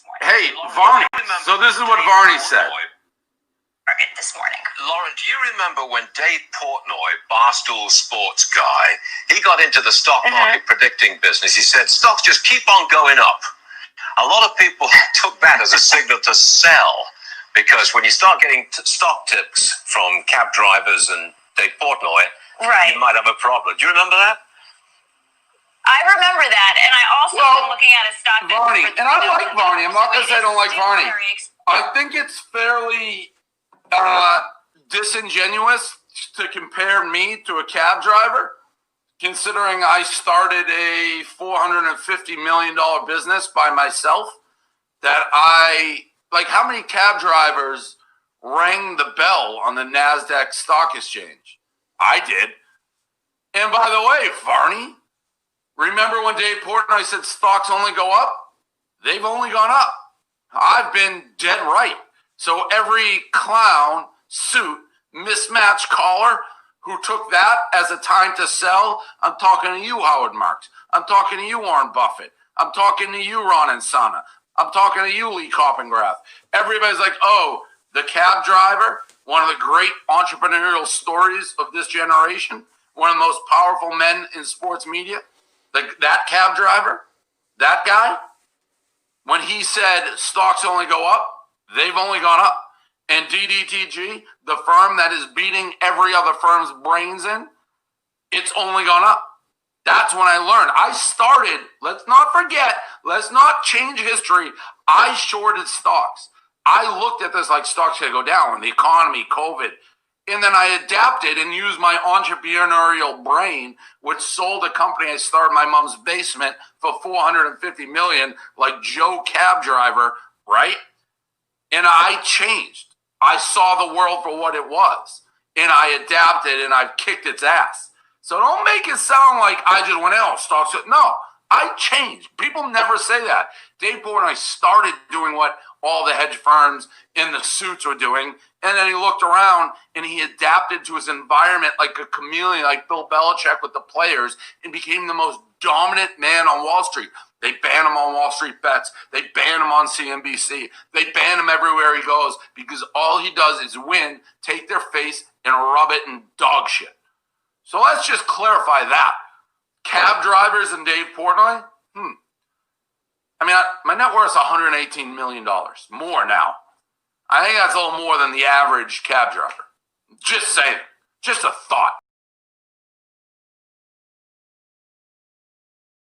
this morning. Hey, Varney. So this is what Varney said. This morning. Lauren, do you remember when Dave Portnoy, Barstool Sports guy, he got into the stock market predicting business? He said, stocks just keep on going up. A lot of people took that as a signal to sell, because when you start getting stock tips from cab drivers and Dave Portnoy, you might have a problem. Do you remember that? I remember that, and I also been looking at a stock. Varney, and I like Varney. I'm not going to say I don't like Varney. I think it's fairly disingenuous to compare me to a cab driver, considering I started a $450 million business by myself. How many cab drivers rang the bell on the NASDAQ stock exchange? I did. And by the way, Varney, remember when Dave Portnoy said stocks only go up? They've only gone up. I've been dead right. So every clown, suit, mismatched collar who took that as a time to sell, I'm talking to you, Howard Marks. I'm talking to you, Warren Buffett. I'm talking to you, Ron Insana. I'm talking to you, Lee Koppengrath. Everybody's like, oh, the cab driver, one of the great entrepreneurial stories of this generation, one of the most powerful men in sports media. That cab driver, that guy, when he said stocks only go up, they've only gone up. And DDTG, the firm that is beating every other firm's brains in, it's only gone up. That's when I learned. I started, let's not forget, let's not change history. I shorted stocks. I looked at this like stocks could go down, the economy, COVID. And then I adapted and used my entrepreneurial brain, which sold a company I started in my mom's basement for $450 million, like Joe Cab Driver, right? And I changed. I saw the world for what it was. And I adapted and I've kicked its ass. So don't make it sound like I just went out, stocks. No, I changed. People never say that. Dave Portnoy started doing what all the hedge firms in the suits were doing. And then he looked around and he adapted to his environment like a chameleon, like Bill Belichick with the players, and became the most dominant man on Wall Street. They ban him on Wall Street Bets. They ban him on CNBC. They ban him everywhere he goes because all he does is win, take their face, and rub it in dog shit. So let's just clarify that. Cab drivers and Dave Portnoy? I mean, my net worth is $118 million. More now. I think that's a little more than the average cab driver. Just saying. Just a thought.